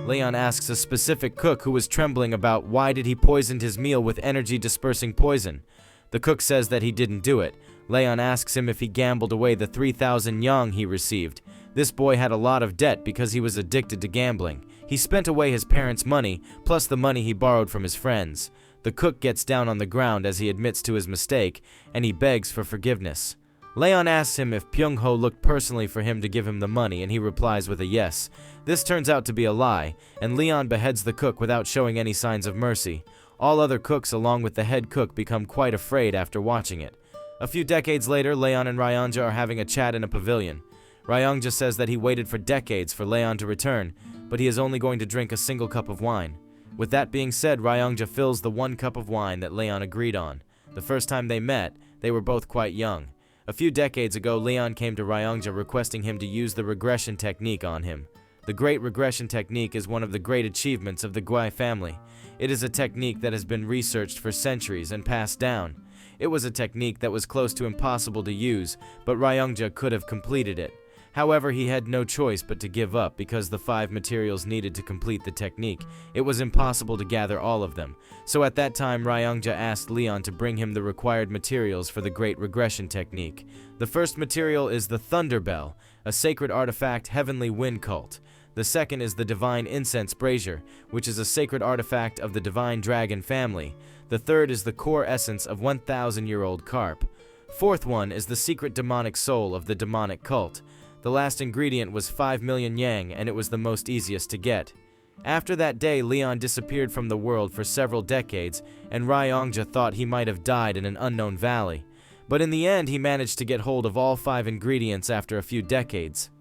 Leon asks a specific cook who was trembling about why did he poisoned his meal with energy-dispersing poison. The cook says that he didn't do it. Leon asks him if he gambled away the 3,000 yang he received. This boy had a lot of debt because he was addicted to gambling. He spent away his parents' money, plus the money he borrowed from his friends. The cook gets down on the ground as he admits to his mistake, and he begs for forgiveness. Leon asks him if Pyung-ho looked personally for him to give him the money, and he replies with a yes. This turns out to be a lie, and Leon beheads the cook without showing any signs of mercy. All other cooks along with the head cook become quite afraid after watching it. A few decades later, Leon and Ryongja are having a chat in a pavilion. Ryongja says that he waited for decades for Leon to return, but he is only going to drink a single cup of wine. With that being said, Ryongja fills the 1 cup of wine that Leon agreed on. The first time they met, they were both quite young. A few decades ago, Leon came to Ryongja requesting him to use the regression technique on him. The Great Regression Technique is one of the great achievements of the Guai family. It is a technique that has been researched for centuries and passed down. It was a technique that was close to impossible to use, but Ryongja could have completed it. However, he had no choice but to give up because the 5 materials needed to complete the technique. It was impossible to gather all of them. So at that time, Ryongja asked Leon to bring him the required materials for the Great Regression Technique. The first material is the Thunder Bell, a sacred artifact heavenly wind cult. The second is the Divine Incense Brazier, which is a sacred artifact of the Divine Dragon family. The third is the core essence of 1,000-year-old carp. Fourth one is the secret demonic soul of the demonic cult. The last ingredient was 5 million yang, and it was the most easiest to get. After that day, Leon disappeared from the world for several decades, and Ryongja thought he might have died in an unknown valley. But in the end, he managed to get hold of all 5 ingredients after a few decades.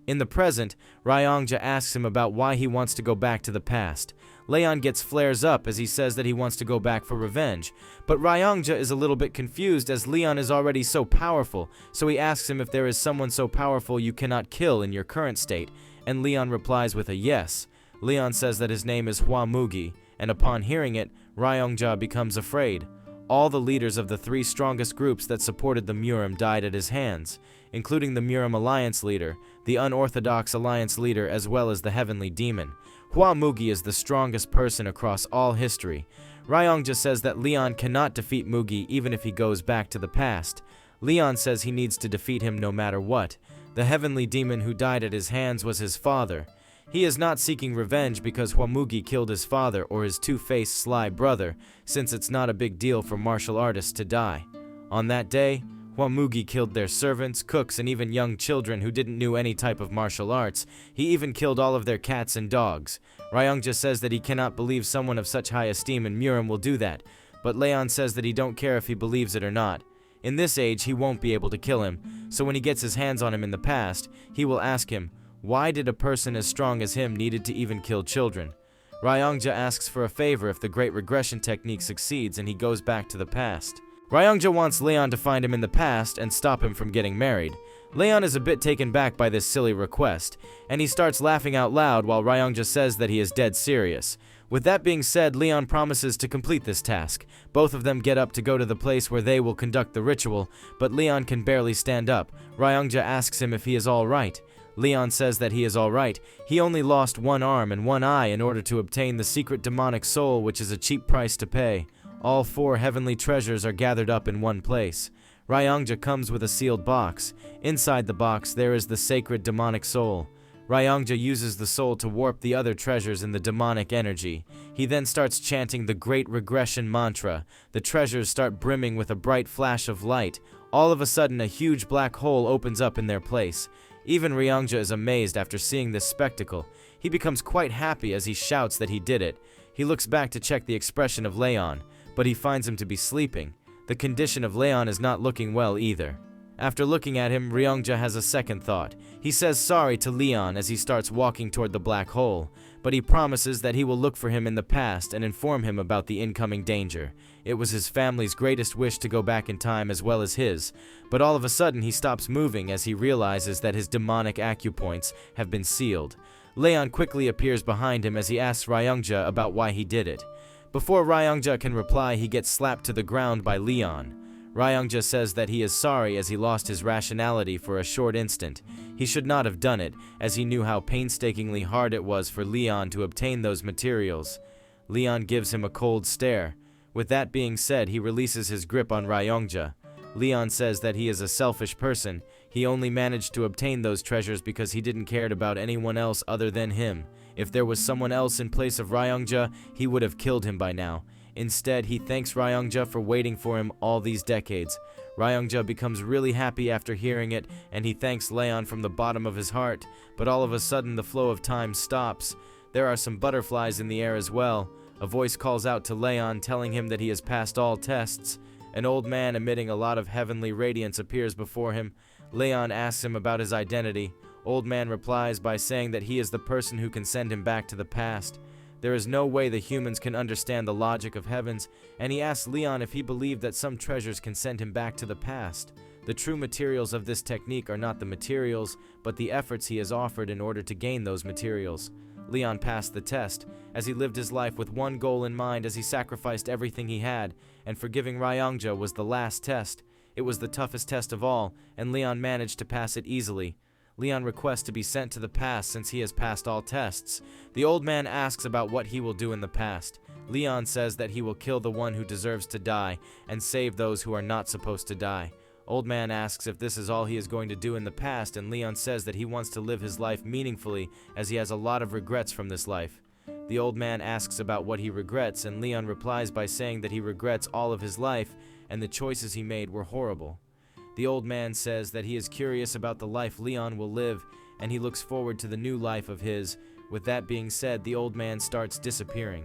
In the present, Ryongja asks him about why he wants to go back to the past. Leon gets flares up as he says that he wants to go back for revenge, but Ryongja is a little bit confused as Leon is already so powerful, so he asks him if there is someone so powerful you cannot kill in your current state, and Leon replies with a yes. Leon says that his name is Hwa Mugi, and upon hearing it, Ryongja becomes afraid. All the leaders of the 3 strongest groups that supported the Murim died at his hands, including the Murim Alliance leader, the Unorthodox Alliance leader, as well as the Heavenly Demon. Hwa Mugi is the strongest person across all history. Ryongja says that Leon cannot defeat Mugi even if he goes back to the past. Leon says he needs to defeat him no matter what. The Heavenly Demon who died at his hands was his father. He is not seeking revenge because Hwa Mugi killed his father or his two-faced sly brother, since it's not a big deal for martial artists to die. On that day, Hwa Mugi killed their servants, cooks, and even young children who didn't know any type of martial arts. He even killed all of their cats and dogs. Ryongja says that he cannot believe someone of such high esteem in Murim will do that, but Leon says that he don't care if he believes it or not. In this age, he won't be able to kill him, so when he gets his hands on him in the past, he will ask him, why did a person as strong as him needed to even kill children? Ryongja asks for a favor if the Great Regression Technique succeeds and he goes back to the past. Ryongja wants Leon to find him in the past and stop him from getting married. Leon is a bit taken back by this silly request, and he starts laughing out loud while Ryongja says that he is dead serious. With that being said, Leon promises to complete this task. Both of them get up to go to the place where they will conduct the ritual, but Leon can barely stand up. Ryongja asks him if he is alright. Leon says that he is alright. He only lost 1 arm and 1 eye in order to obtain the secret demonic soul, which is a cheap price to pay. All 4 heavenly treasures are gathered up in one place. Ryongja comes with a sealed box. Inside the box, there is the sacred demonic soul. Ryongja uses the soul to warp the other treasures in the demonic energy. He then starts chanting the Great Regression mantra. The treasures start brimming with a bright flash of light. All of a sudden, a huge black hole opens up in their place. Even Ryongja is amazed after seeing this spectacle. He becomes quite happy as he shouts that he did it. He looks back to check the expression of Leon, but he finds him to be sleeping. The condition of Leon is not looking well either. After looking at him, Ryongja has a second thought. He says sorry to Leon as he starts walking toward the black hole, but he promises that he will look for him in the past and inform him about the incoming danger. It was his family's greatest wish to go back in time as well as his, but all of a sudden he stops moving as he realizes that his demonic acupoints have been sealed. Leon quickly appears behind him as he asks Ryongja about why he did it. Before Ryongja can reply, he gets slapped to the ground by Leon. Ryongja says that he is sorry as he lost his rationality for a short instant. He should not have done it, as he knew how painstakingly hard it was for Leon to obtain those materials. Leon gives him a cold stare. With that being said, he releases his grip on Ryongja. Leon says that he is a selfish person. He only managed to obtain those treasures because he didn't care about anyone else other than him. If there was someone else in place of Ryongja, he would have killed him by now. Instead, he thanks Ryongja for waiting for him all these decades. Ryongja becomes really happy after hearing it, and he thanks Leon from the bottom of his heart. But all of a sudden, the flow of time stops. There are some butterflies in the air as well. A voice calls out to Leon, telling him that he has passed all tests. An old man emitting a lot of heavenly radiance appears before him. Leon asks him about his identity. Old man replies by saying that he is the person who can send him back to the past. There is no way the humans can understand the logic of heavens, and he asks Leon if he believed that some treasures can send him back to the past. The true materials of this technique are not the materials, but the efforts he has offered in order to gain those materials. Leon passed the test, as he lived his life with one goal in mind as he sacrificed everything he had, and forgiving Ryongja was the last test. It was the toughest test of all, and Leon managed to pass it easily. Leon requests to be sent to the past since he has passed all tests. The old man asks about what he will do in the past. Leon says that he will kill the one who deserves to die and save those who are not supposed to die. Old man asks if this is all he is going to do in the past, and Leon says that he wants to live his life meaningfully as he has a lot of regrets from this life. The old man asks about what he regrets, and Leon replies by saying that he regrets all of his life and the choices he made were horrible. The old man says that he is curious about the life Leon will live, and he looks forward to the new life of his. With that being said, the old man starts disappearing.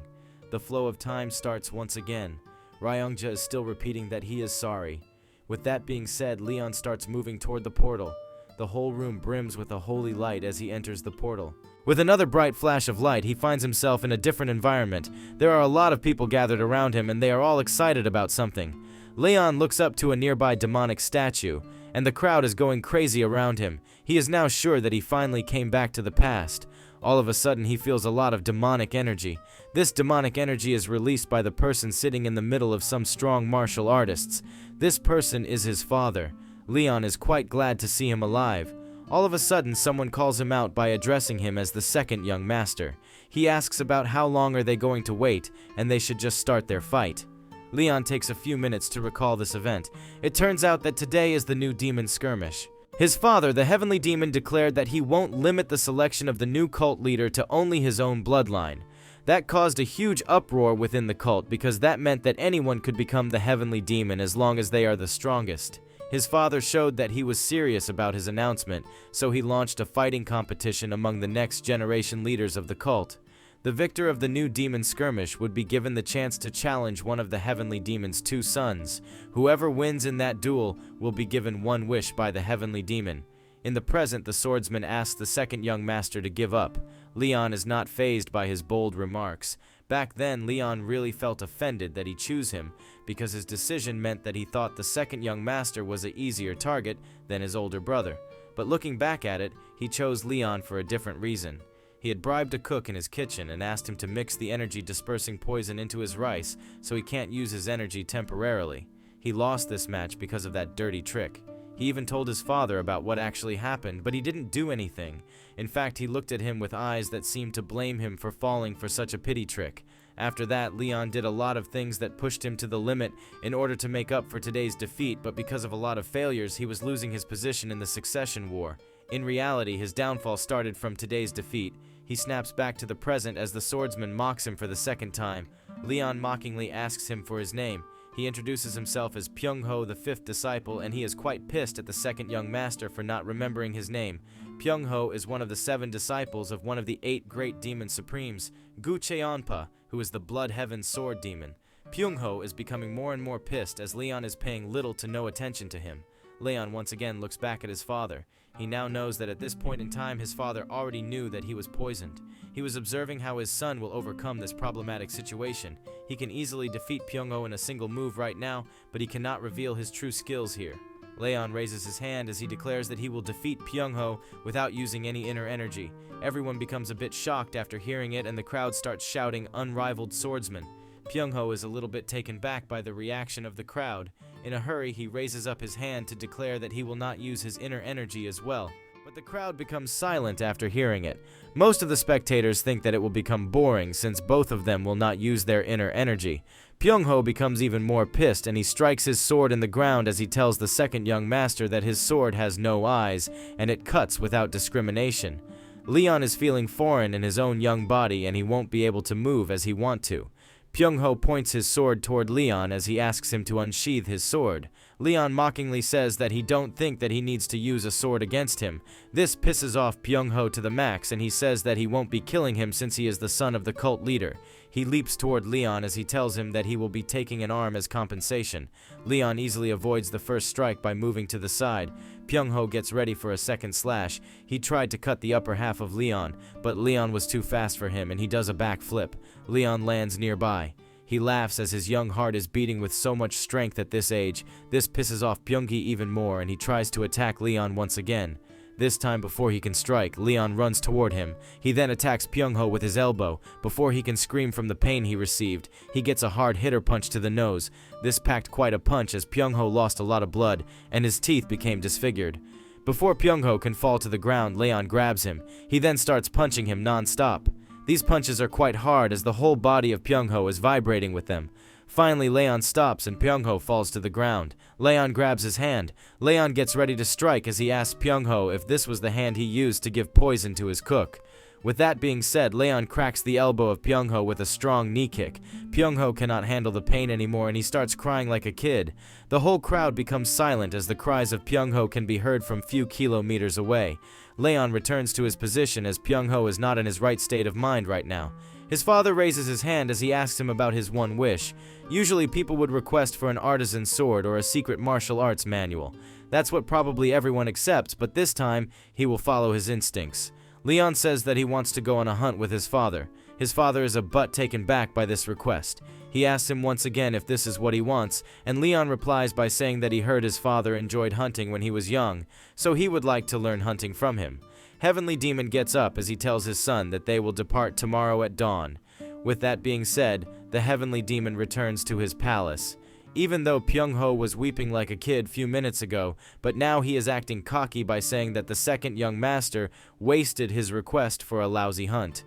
The flow of time starts once again. Ryongja is still repeating that he is sorry. With that being said, Leon starts moving toward the portal. The whole room brims with a holy light as he enters the portal. With another bright flash of light, he finds himself in a different environment. There are a lot of people gathered around him, and they are all excited about something. Leon looks up to a nearby demonic statue, and the crowd is going crazy around him. He is now sure that he finally came back to the past. All of a sudden, he feels a lot of demonic energy. This demonic energy is released by the person sitting in the middle of some strong martial artists. This person is his father. Leon is quite glad to see him alive. All of a sudden, someone calls him out by addressing him as the second young master. He asks about how long are they going to wait, and they should just start their fight. Leon takes a few minutes to recall this event. It turns out that today is the new demon skirmish. His father, the heavenly demon, declared that he won't limit the selection of the new cult leader to only his own bloodline. That caused a huge uproar within the cult because that meant that anyone could become the heavenly demon as long as they are the strongest. His father showed that he was serious about his announcement, so he launched a fighting competition among the next generation leaders of the cult. The victor of the new demon skirmish would be given the chance to challenge one of the heavenly demon's two sons. Whoever wins in that duel will be given one wish by the heavenly demon. In the present, the swordsman asks the second young master to give up. Leon is not fazed by his bold remarks. Back then, Leon really felt offended that he chose him, because his decision meant that he thought the second young master was an easier target than his older brother. But looking back at it, he chose Leon for a different reason. He had bribed a cook in his kitchen and asked him to mix the energy-dispersing poison into his rice so he can't use his energy temporarily. He lost this match because of that dirty trick. He even told his father about what actually happened, but he didn't do anything. In fact, he looked at him with eyes that seemed to blame him for falling for such a pity trick. After that, Leon did a lot of things that pushed him to the limit in order to make up for today's defeat, but because of a lot of failures, he was losing his position in the succession war. In reality, his downfall started from today's defeat. He snaps back to the present as the swordsman mocks him for the second time. Leon mockingly asks him for his name. He introduces himself as Pyungho, the fifth disciple, and he is quite pissed at the second young master for not remembering his name. Pyungho is one of the 7 disciples of one of the 8 great demon supremes, Gu Cheonpa, who is the blood heaven sword demon. Pyungho is becoming more and more pissed as Leon is paying little to no attention to him. Leon once again looks back at his father. He now knows that at this point in time his father already knew that he was poisoned. He was observing how his son will overcome this problematic situation. He can easily defeat Pyungho in a single move right now, but he cannot reveal his true skills here. Leon raises his hand as he declares that he will defeat Pyungho without using any inner energy. Everyone becomes a bit shocked after hearing it, and the crowd starts shouting, "Unrivaled swordsman." Pyungho is a little bit taken back by the reaction of the crowd. In a hurry, he raises up his hand to declare that he will not use his inner energy as well. But the crowd becomes silent after hearing it. Most of the spectators think that it will become boring since both of them will not use their inner energy. Pyongho becomes even more pissed and he strikes his sword in the ground as he tells the second young master that his sword has no eyes and it cuts without discrimination. Leon is feeling foreign in his own young body and he won't be able to move as he wants to. Pyongho points his sword toward Leon as he asks him to unsheath his sword. Leon mockingly says that he don't think that he needs to use a sword against him. This pisses off Pyongho to the max and he says that he won't be killing him since he is the son of the cult leader. He leaps toward Leon as he tells him that he will be taking an arm as compensation. Leon easily avoids the first strike by moving to the side. Pyongho gets ready for a second slash. He tried to cut the upper half of Leon, but Leon was too fast for him and he does a backflip. Leon lands nearby. He laughs as his young heart is beating with so much strength at this age. This pisses off Pyonggi even more and he tries to attack Leon once again. This time before he can strike, Leon runs toward him. He then attacks Pyongho with his elbow. Before he can scream from the pain he received, he gets a hard hitter punch to the nose. This packed quite a punch as Pyongho lost a lot of blood and his teeth became disfigured. Before Pyongho can fall to the ground, Leon grabs him. He then starts punching him non-stop. These punches are quite hard as the whole body of Pyongho is vibrating with them. Finally, Leon stops and Pyongho falls to the ground. Leon grabs his hand. Leon gets ready to strike as he asks Pyongho if this was the hand he used to give poison to his cook. With that being said, Leon cracks the elbow of Pyongho with a strong knee kick. Pyongho cannot handle the pain anymore and he starts crying like a kid. The whole crowd becomes silent as the cries of Pyongho can be heard from few kilometers away. Leon returns to his position as Pyongho is not in his right state of mind right now. His father raises his hand as he asks him about his one wish. Usually people would request for an artisan sword or a secret martial arts manual. That's what probably everyone accepts, but this time he will follow his instincts. Leon says that he wants to go on a hunt with his father. His father is a butt taken back by this request. He asks him once again if this is what he wants, and Leon replies by saying that he heard his father enjoyed hunting when he was young, so he would like to learn hunting from him. Heavenly Demon gets up as he tells his son that they will depart tomorrow at dawn. With that being said, the Heavenly Demon returns to his palace. Even though Pyongho was weeping like a kid few minutes ago, but now he is acting cocky by saying that the second young master wasted his request for a lousy hunt.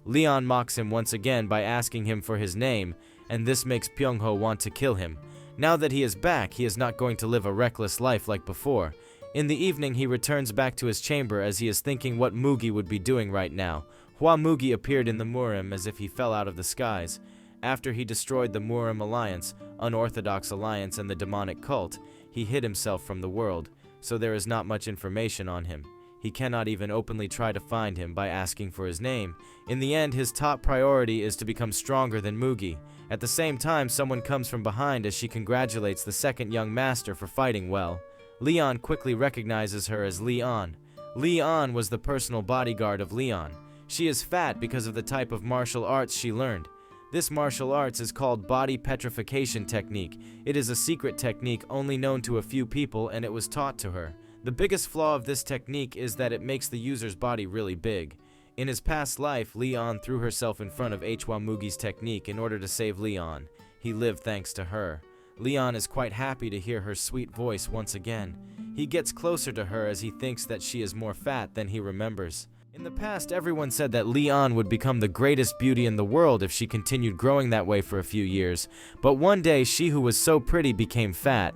Leon mocks him once again by asking him for his name, and this makes Pyongho want to kill him. Now that he is back, he is not going to live a reckless life like before. In the evening, he returns back to his chamber as he is thinking what Mugi would be doing right now. Hwa Mugi appeared in the Murim as if he fell out of the skies. After he destroyed the Murim Alliance, Unorthodox Alliance, and the demonic cult, he hid himself from the world, so there is not much information on him. He cannot even openly try to find him by asking for his name. In the end, his top priority is to become stronger than Mugi. At the same time, someone comes from behind as she congratulates the second young master for fighting well. Leon quickly recognizes her as Leon. Leon was the personal bodyguard of Leon. She is fat because of the type of martial arts she learned. This martial arts is called body petrification technique. It is a secret technique only known to a few people and it was taught to her. The biggest flaw of this technique is that it makes the user's body really big. In his past life, Leon threw herself in front of Hwa Mugi's technique in order to save Leon. He lived thanks to her. Leon is quite happy to hear her sweet voice once again. He gets closer to her as he thinks that she is more fat than he remembers. In the past, everyone said that Leon would become the greatest beauty in the world if she continued growing that way for a few years, but one day she who was so pretty became fat.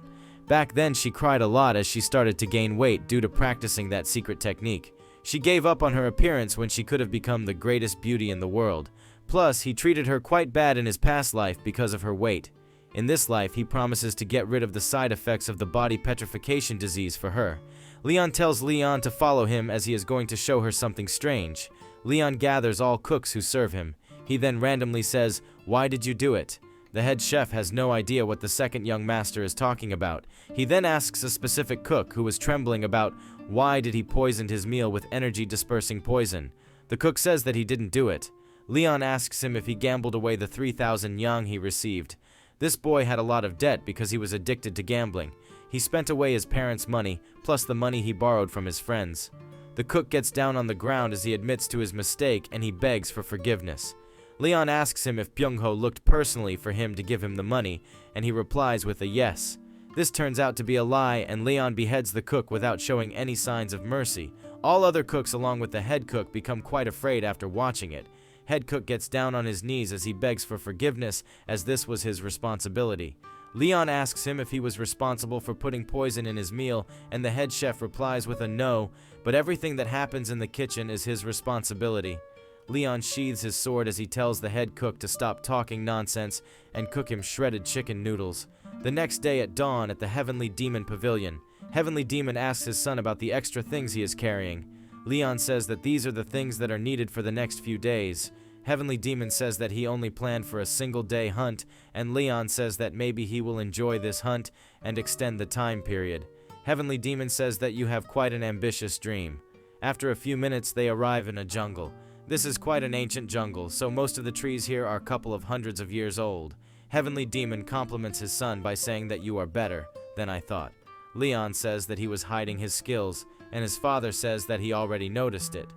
Back then she cried a lot as she started to gain weight due to practicing that secret technique. She gave up on her appearance when she could have become the greatest beauty in the world. Plus, he treated her quite bad in his past life because of her weight. In this life, he promises to get rid of the side effects of the body petrification disease for her. Leon tells Leon to follow him as he is going to show her something strange. Leon gathers all cooks who serve him. He then randomly says, "Why did you do it?" The head chef has no idea what the second young master is talking about. He then asks a specific cook who was trembling about why did he poison his meal with energy dispersing poison. The cook says that he didn't do it. Leon asks him if he gambled away the 3,000 yang he received. This boy had a lot of debt because he was addicted to gambling. He spent away his parents' money, plus the money he borrowed from his friends. The cook gets down on the ground as he admits to his mistake and he begs for forgiveness. Leon asks him if Pyongho looked personally for him to give him the money, and he replies with a yes. This turns out to be a lie, and Leon beheads the cook without showing any signs of mercy. All other cooks along with the head cook become quite afraid after watching it. Head cook gets down on his knees as he begs for forgiveness, as this was his responsibility. Leon asks him if he was responsible for putting poison in his meal, and the head chef replies with a no, but everything that happens in the kitchen is his responsibility. Leon sheathes his sword as he tells the head cook to stop talking nonsense and cook him shredded chicken noodles. The next day at dawn at the Heavenly Demon Pavilion, Heavenly Demon asks his son about the extra things he is carrying. Leon says that these are the things that are needed for the next few days. Heavenly Demon says that he only planned for a single-day hunt, and Leon says that maybe he will enjoy this hunt and extend the time period. Heavenly Demon says that you have quite an ambitious dream. After a few minutes, they arrive in a jungle. This is quite an ancient jungle, so most of the trees here are a couple of hundreds of years old. Heavenly Demon compliments his son by saying that you are better than I thought. Leon says that he was hiding his skills, and his father says that he already noticed it.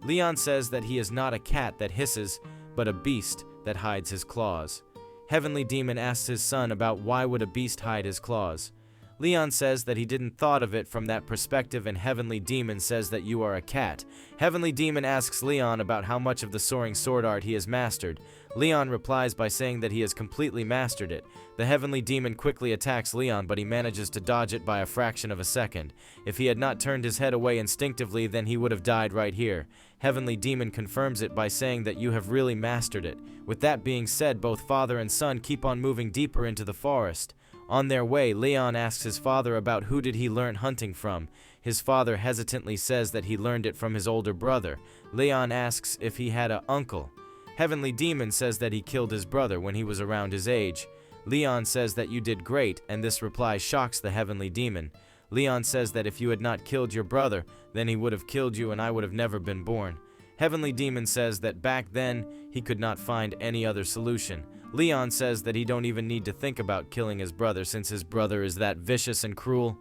Leon says that he is not a cat that hisses, but a beast that hides his claws. Heavenly Demon asks his son about why would a beast hide his claws. Leon says that he didn't thought of it from that perspective, and Heavenly Demon says that you are a cat. Heavenly Demon asks Leon about how much of the soaring sword art he has mastered. Leon replies by saying that he has completely mastered it. The Heavenly Demon quickly attacks Leon, but he manages to dodge it by a fraction of a second. If he had not turned his head away instinctively, then he would have died right here. Heavenly Demon confirms it by saying that you have really mastered it. With that being said, both father and son keep on moving deeper into the forest. On their way, Leon asks his father about who did he learn hunting from. His father hesitantly says that he learned it from his older brother. Leon asks if he had an uncle. Heavenly Demon says that he killed his brother when he was around his age. Leon says that you did great, and this reply shocks the Heavenly Demon. Leon says that if you had not killed your brother, then he would have killed you and I would have never been born. Heavenly Demon says that back then, he could not find any other solution. Leon says that he don't even need to think about killing his brother since his brother is that vicious and cruel.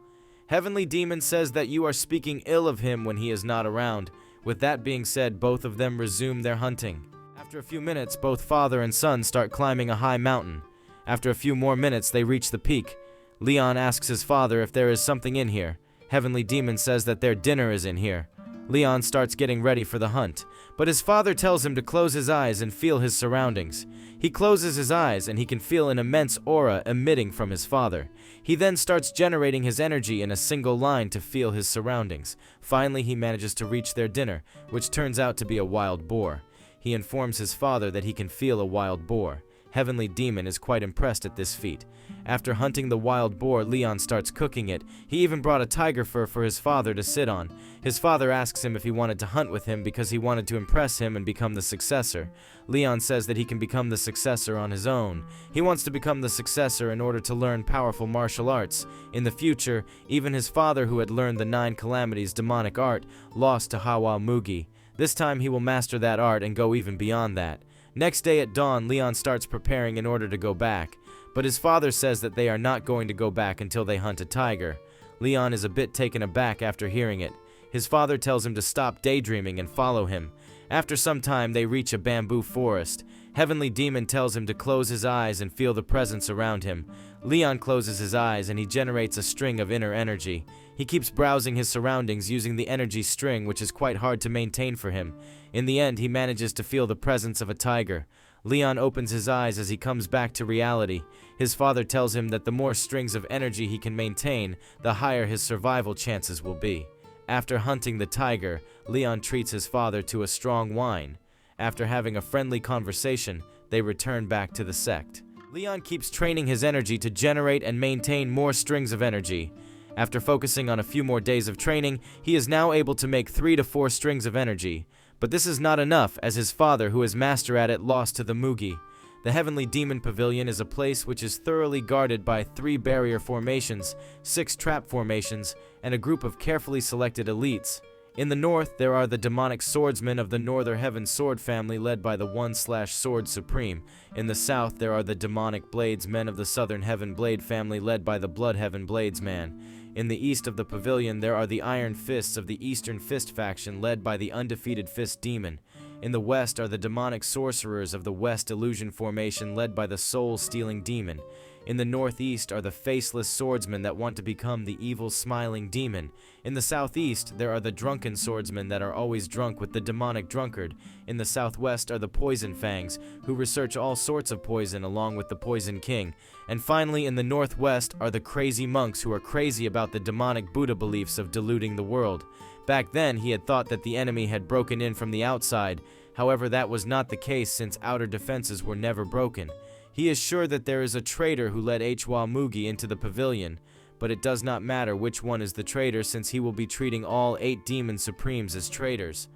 Heavenly Demon says that you are speaking ill of him when he is not around. With that being said, both of them resume their hunting. After a few minutes, both father and son start climbing a high mountain. After a few more minutes, they reach the peak. Leon asks his father if there is something in here. Heavenly Demon says that their dinner is in here. Leon starts getting ready for the hunt, but his father tells him to close his eyes and feel his surroundings. He closes his eyes and he can feel an immense aura emitting from his father. He then starts generating his energy in a single line to feel his surroundings. Finally, he manages to reach their dinner, which turns out to be a wild boar. He informs his father that he can feel a wild boar. Heavenly Demon is quite impressed at this feat. After hunting the wild boar, Leon starts cooking it. He even brought a tiger fur for his father to sit on. His father asks him if he wanted to hunt with him because he wanted to impress him and become the successor. Leon says that he can become the successor on his own. He wants to become the successor in order to learn powerful martial arts. In the future, even his father, who had learned the 9 calamities demonic art, lost to Hawa Mugi. This time he will master that art and go even beyond that. Next day at dawn, Leon starts preparing in order to go back, but his father says that they are not going to go back until they hunt a tiger. Leon is a bit taken aback after hearing it. His father tells him to stop daydreaming and follow him. After some time, they reach a bamboo forest. Heavenly Demon tells him to close his eyes and feel the presence around him. Leon closes his eyes and he generates a string of inner energy. He keeps browsing his surroundings using the energy string, which is quite hard to maintain for him. In the end, he manages to feel the presence of a tiger. Leon opens his eyes as he comes back to reality. His father tells him that the more strings of energy he can maintain, the higher his survival chances will be. After hunting the tiger, Leon treats his father to a strong wine. After having a friendly conversation, they return back to the sect. Leon keeps training his energy to generate and maintain more strings of energy. After focusing on a few more days of training, he is now able to make 3 to 4 strings of energy. But this is not enough, as his father, who is master at it, lost to the Mugi. The Heavenly Demon Pavilion is a place which is thoroughly guarded by 3 barrier formations, 6 trap formations, and a group of carefully selected elites. In the north, there are the demonic swordsmen of the Northern Heaven Sword family led by the 1/Sword Supreme. In the south, there are the demonic bladesmen of the Southern Heaven Blade family led by the Blood Heaven Bladesman. In the east of the pavilion, there are the Iron Fists of the Eastern Fist faction led by the undefeated Fist Demon. In the west are the demonic sorcerers of the West Illusion formation led by the Soul Stealing Demon. In the northeast are the faceless swordsmen that want to become the evil smiling demon. In the southeast, there are the drunken swordsmen that are always drunk with the demonic drunkard. In the southwest are the poison fangs, who research all sorts of poison along with the poison king. And finally, in the northwest are the crazy monks who are crazy about the demonic Buddha beliefs of deluding the world. Back then, he had thought that the enemy had broken in from the outside. However, that was not the case since outer defenses were never broken. He is sure that there is a traitor who led Hwa Mugi into the pavilion, but it does not matter which one is the traitor since he will be treating all 8 demon supremes as traitors.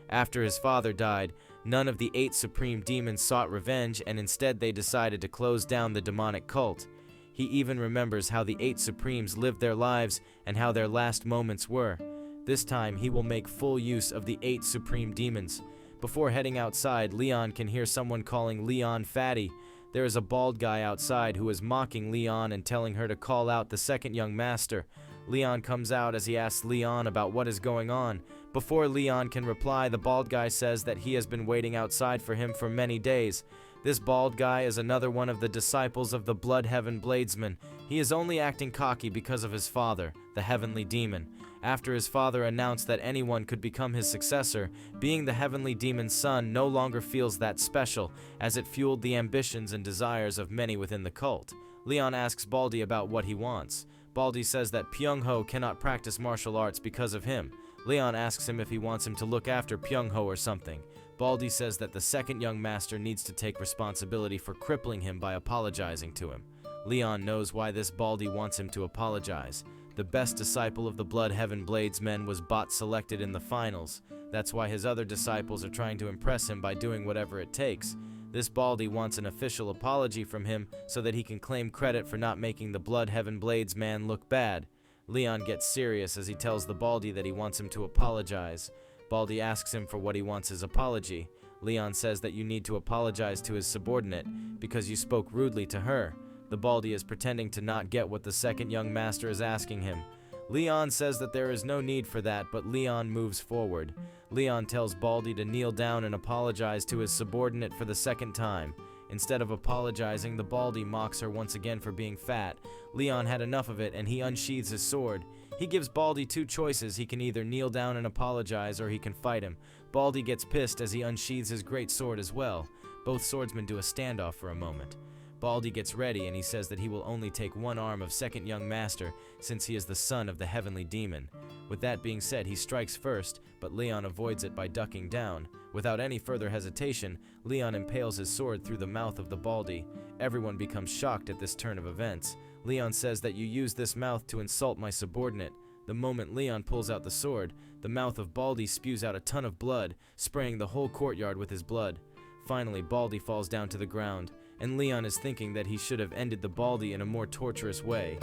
After his father died, none of the 8 supreme demons sought revenge, and instead they decided to close down the demonic cult. He even remembers how the 8 supremes lived their lives and how their last moments were. This time he will make full use of the 8 supreme demons. Before heading outside, Leon can hear someone calling Leon fatty. There is a bald guy outside who is mocking Leon and telling her to call out the second young master. Leon comes out as he asks Leon about what is going on. Before Leon can reply, the bald guy says that he has been waiting outside for him for many days. This bald guy is another one of the disciples of the Blood Heaven Bladesman. He is only acting cocky because of his father, the Heavenly Demon. After his father announced that anyone could become his successor, being the Heavenly Demon's son no longer feels that special, as it fueled the ambitions and desires of many within the cult. Leon asks Baldy about what he wants. Baldy says that Pyung-ho cannot practice martial arts because of him. Leon asks him if he wants him to look after Pyung-ho or something. Baldy says that the second young master needs to take responsibility for crippling him by apologizing to him. Leon knows why this Baldy wants him to apologize. The best disciple of the Blood Heaven Bladesmen was bot selected in the finals. That's why his other disciples are trying to impress him by doing whatever it takes. This Baldy wants an official apology from him so that he can claim credit for not making the Blood Heaven Bladesman look bad. Leon gets serious as he tells the Baldy that he wants him to apologize. Baldy asks him for what he wants his apology. Leon says that you need to apologize to his subordinate because you spoke rudely to her. The Baldy is pretending to not get what the second young master is asking him. Leon says that there is no need for that, but Leon moves forward. Leon tells Baldy to kneel down and apologize to his subordinate for the second time. Instead of apologizing, the Baldy mocks her once again for being fat. Leon had enough of it and he unsheathes his sword. He gives Baldy 2 choices. He can either kneel down and apologize or he can fight him. Baldy gets pissed as he unsheathes his great sword as well. Both swordsmen do a standoff for a moment. Baldy gets ready and he says that he will only take one arm of second young master since he is the son of the Heavenly Demon. With that being said, he strikes first, but Leon avoids it by ducking down. Without any further hesitation, Leon impales his sword through the mouth of the Baldy. Everyone becomes shocked at this turn of events. Leon says that you use this mouth to insult my subordinate. The moment Leon pulls out the sword, the mouth of Baldy spews out a ton of blood, spraying the whole courtyard with his blood. Finally, Baldy falls down to the ground, and Leon is thinking that he should have ended the Baldy in a more torturous way.